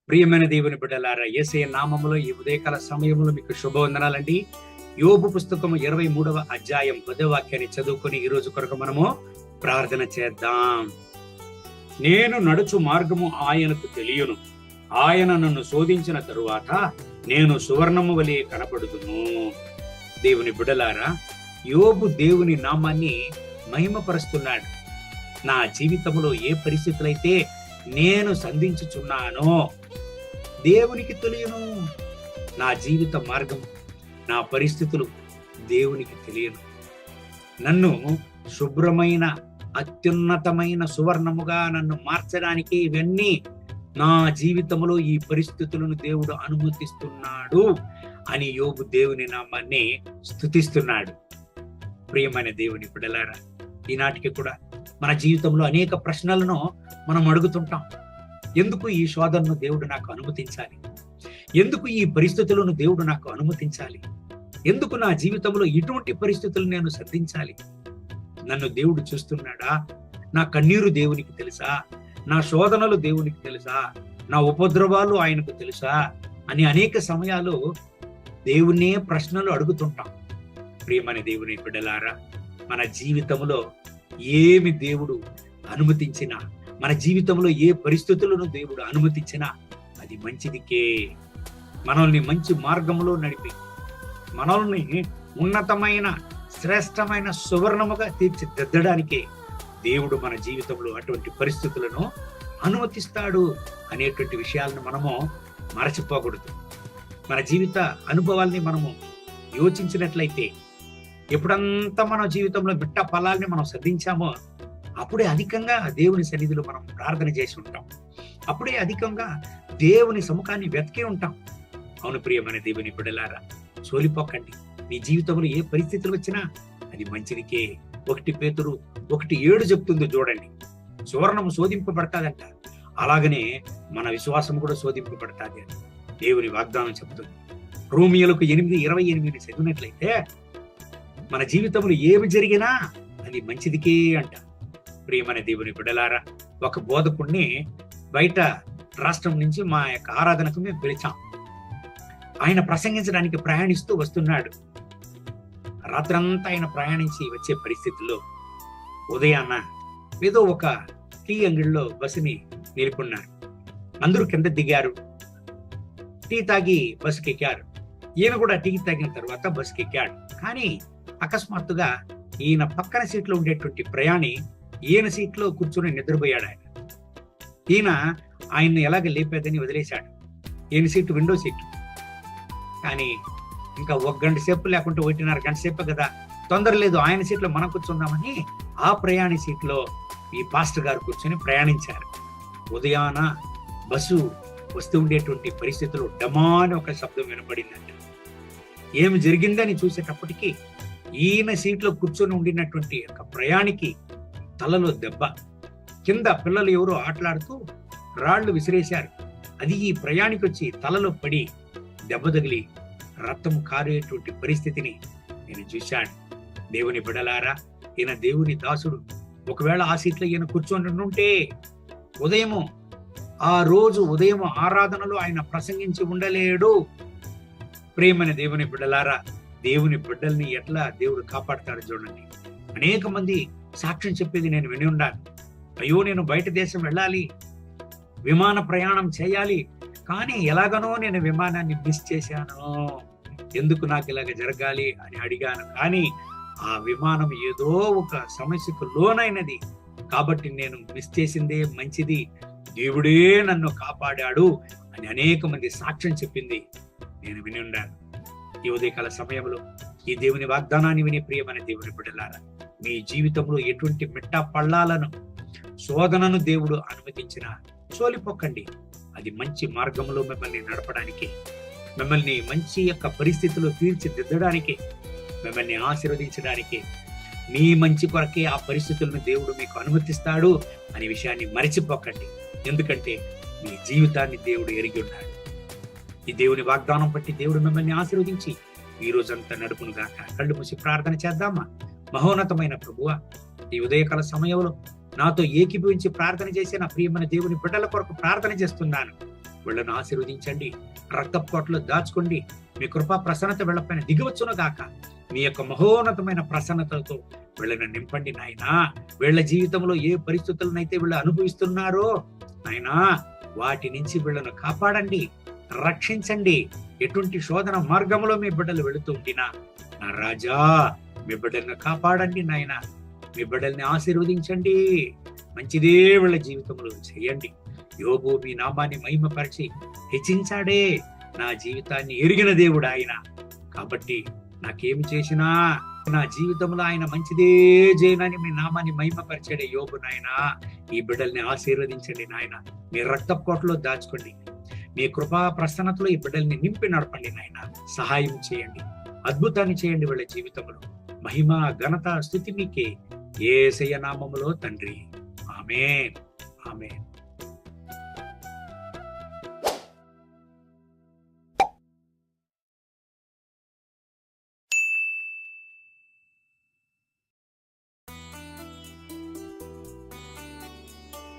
ప్రియమైన దేవుని బిడ్డలారా, యేసయ్య నామములో ఈ ఉదయకాల సమయంలో మీకు శుభవందనాలండి. యోబు పుస్తకము 23వ అధ్యాయం 10వ వాక్యాన్ని చదువుకొని ఈ రోజు కొరకు మనము ప్రార్థన చేద్దాం. నేను నడుచు మార్గము ఆయనకు తెలియను, ఆయన నన్ను శోధించిన తరువాత నేను సువర్ణము వలె కనపడుదును. దేవుని బిడ్డలారా, యోబు దేవుని నామాన్ని మహిమపరుస్తున్నాడు. నా జీవితంలో ఏ పరిస్థితులైతే నేను సంధించుచున్నానో దేవునికి తెలియను. నా జీవిత మార్గం, నా పరిస్థితులు దేవునికి తెలియను. నన్ను శుభ్రమైన అత్యున్నతమైన సువర్ణముగా నన్ను మార్చడానికి ఇవన్నీ నా జీవితంలో ఈ పరిస్థితులను దేవుడు అనుమతిస్తున్నాడు అని యోబు దేవుని నామాన్ని స్తుతిస్తున్నాడు. ప్రియమైన దేవుని బిడ్డలారా, ఈనాటికి కూడా మన జీవితంలో అనేక ప్రశ్నలను మనం అడుగుతుంటాం. ఎందుకు ఈ శోధనను దేవుడు నాకు అనుమతించాలి? ఎందుకు ఈ పరిస్థితులను దేవుడు నాకు అనుమతించాలి? ఎందుకు నా జీవితంలో ఇటువంటి పరిస్థితులు నేను సంధించాలి? నన్ను దేవుడు చూస్తున్నాడా? నా కన్నీరు దేవునికి తెలుసా? నా శోధనలు దేవునికి తెలుసా? నా ఉపద్రవాలు ఆయనకు తెలుసా అని అనేక సమయాలు దేవునే ప్రశ్నలు అడుగుతుంటాం. ప్రియమైన దేవుని బిడ్డలారా, మన జీవితంలో ఏమి దేవుడు అనుమతించినా, మన జీవితంలో ఏ పరిస్థితులను దేవుడు అనుమతించినా అది మంచిదికే. మనల్ని మంచి మార్గంలో నడిపి మనల్ని ఉన్నతమైన శ్రేష్టమైన సువర్ణముగా తీర్చిదిద్దడానికే దేవుడు మన జీవితంలో అటువంటి పరిస్థితులను అనుమతిస్తాడు అనేటువంటి విషయాలను మనము మరచిపోకూడదు. మన జీవిత అనుభవాల్ని మనము యోచించినట్లయితే, ఎప్పుడంతా మన జీవితంలో బిట్ట ఫలాల్ని మనం సాధించామో అప్పుడే అధికంగా దేవుని సన్నిధిలో మనం ప్రార్థన చేసి ఉంటాం. అప్పుడే అధికంగా దేవుని సముఖాన్ని వెతికి ఉంటాం. అవును ప్రియమైన దేవుని బిడ్డలారా, సోలిపోకండి. మీ జీవితంలో ఏ పరిస్థితులు వచ్చినా అది మంచిదికే. 1 పేతురు 1:7 చెప్తుందో చూడండి. సువర్ణము శోధింపబడతాదంట, అలాగనే మన విశ్వాసం కూడా శోధింపబడతాది అని దేవుని వాగ్దానం చెప్తుంది. రోమియోలకు 8:28 చదివినట్లయితే మన జీవితంలో ఏమి జరిగినా అది మంచిదికే అంట. ప్రియమైన దేవుని బిడ్డలారా, ఒక బోధకుడిని బయట రాష్ట్రం నుంచి మా యొక్క ఆరాధనకు మేము పిలిచాం. ఆయన ప్రసంగించడానికి ప్రయాణిస్తూ వస్తున్నాడు. రాత్రంతా ఆయన ప్రయాణించి వచ్చే పరిస్థితుల్లో ఉదయాన్న ఏదో ఒక టీ అంగడిలో బస్సుని నిలుపున్నారు. అందరూ కింద దిగారు, టీ తాగి బస్సుకి ఎక్కారు. ఈయన కూడా టీ తాగిన తర్వాత బస్సుకి ఎక్కాడు. కానీ అకస్మాత్తుగా ఈయన పక్కన సీట్లో ఉండేటువంటి ప్రయాణి ఈయన సీట్లో కూర్చొని నిద్రపోయాడు. ఈయన ఆయన్ని ఎలాగ లేపేదని వదిలేశాడు. ఈయన సీటు విండో సీటు. కానీ ఇంకా 1 గంట సేపు లేకుంటే 1.5 గంట సేపు కదా, తొందర లేదు, ఆయన సీట్లో మనం కూర్చుందామని ఆ ప్రయాణి సీట్లో ఈ పాస్టర్ గారు కూర్చొని ప్రయాణించారు. ఉదయాన బస్సు వస్తూ ఉండేటువంటి పరిస్థితుల్లో డమాని ఒక శబ్దం వినపడిందంట. ఏమి జరిగిందని చూసేటప్పటికి ఈయన సీట్లో కూర్చొని ఉండినటువంటి ఒక ప్రయాణికి తలలో దెబ్బ. కింద పిల్లలు ఎవరో ఆటలాడుతూ రాళ్లు విసిరేశారు. అది ఈ ప్రయాణికి వచ్చి తలలో పడి దెబ్బ తగిలి రక్తం కారేటువంటి పరిస్థితిని నేను చూశాను. దేవుని బిడలారా, ఈయన దేవుని దాసుడు. ఒకవేళ ఆ సీట్లో ఈయన కూర్చొని ఉంటే ఆ రోజు ఉదయం ఆరాధనలో ఆయన ప్రసంగించి ఉండలేడు. ప్రియమైన దేవుని బిడ్డలారా, దేవుని బిడ్డల్ని ఎట్లా దేవుడు కాపాడుతాడు చూడండి. అనేక మంది సాక్ష్యం చెప్పేది నేను విని ఉన్నాను. అయ్యో, నేను బయట దేశం వెళ్ళాలి, విమాన ప్రయాణం చేయాలి, కానీ ఎలాగనో నేను విమానాన్ని మిస్ చేశాను, ఎందుకు నాకు ఇలాగ జరగాలి అని అడిగాను. కానీ ఆ విమానం ఏదో ఒక సమస్యకు లోనైనది కాబట్టి నేను మిస్ చేసిందే మంచిది, దేవుడే నన్ను కాపాడాడు అని అనేక మంది సాక్ష్యం చెప్పింది నేను విని ఉన్నాను. ఈ ఉదయకాల సమయంలో ఈ దేవుని వాగ్దానాన్ని విని ప్రియమైన దేవుని బిడ్డలారా, మీ జీవితంలో ఎటువంటి మిట్ట పళ్ళాలను శోధనను దేవుడు అనుమతించినా సోలిపోకండి. అది మంచి మార్గంలో మిమ్మల్ని నడపడానికి, మిమ్మల్ని మంచి యొక్క పరిస్థితుల్లో తీర్చిదిద్దడానికి, మిమ్మల్ని ఆశీర్వదించడానికి, మీ మంచి కొరకే ఆ పరిస్థితులను దేవుడు మీకు అనుమతిస్తాడు అనే విషయాన్ని మరిచిపోకండి. ఎందుకంటే మీ జీవితాన్ని దేవుడు ఎరిగి ఉన్నాడు. ఈ దేవుని వాగ్దానం బట్టి దేవుడు మిమ్మల్ని ఆశీర్వదించి ఈ రోజంతా నడుపును గాక. కళ్ళు మూసి ప్రార్థన చేద్దామా? మహోన్నతమైన ప్రభువా, ఈ ఉదయకాల సమయంలో నాతో ఏకీభవించి ప్రార్థన చేసి నా ప్రియమైన దేవుని బిడ్డల కొరకు ప్రార్థన చేస్తున్నాను. వీళ్ళను ఆశీర్వదించండి. రక్తపు కోటలో దాచుకోండి. మీ కృపా ప్రసన్నత వీళ్ళపైన దిగవచ్చును గాక. మీ యొక్క మహోన్నతమైన ప్రసన్నతతో వీళ్ళని నింపండి నాయనా. వీళ్ళ జీవితంలో ఏ పరిస్థితులనైతే వీళ్ళు అనుభవిస్తున్నారో నాయనా, వాటి నుంచి వీళ్ళను కాపాడండి, రక్షించండి. ఎటువంటి శోధన మార్గంలో మీ బిడ్డలు వెళుతూ ఉండినా నా రాజా, మీ బిడ్డలను కాపాడండి నాయన. మీ బిడ్డల్ని ఆశీర్వదించండి. మంచిదే వీళ్ళ జీవితంలో చేయండి. యోబు మీ నామాన్ని మహిమపరిచి హెచ్చించాడే. నా జీవితాన్ని ఎరిగిన దేవుడు ఆయన. కాబట్టి నాకేం చేసినా నా జీవితంలో ఆయన మంచిదే చేయనని మీ నామాన్ని మహిమపరిచాడే యోబు నాయన. ఈ బిడ్డల్ని ఆశీర్వదించండి నాయన. మీ రక్తపు కోటలో దాచుకోండి. మీ కృపా ప్రసన్నతలో ఈ బిడ్డల్ని నింపి నడపండి నాయన. సహాయం చేయండి, అద్భుతాన్ని చేయండి వీళ్ళ జీవితంలో. మహిమ ఘనత స్తుతి మీకే యేసయ్య నామములో తండ్రి. ఆమేన్, ఆమేన్.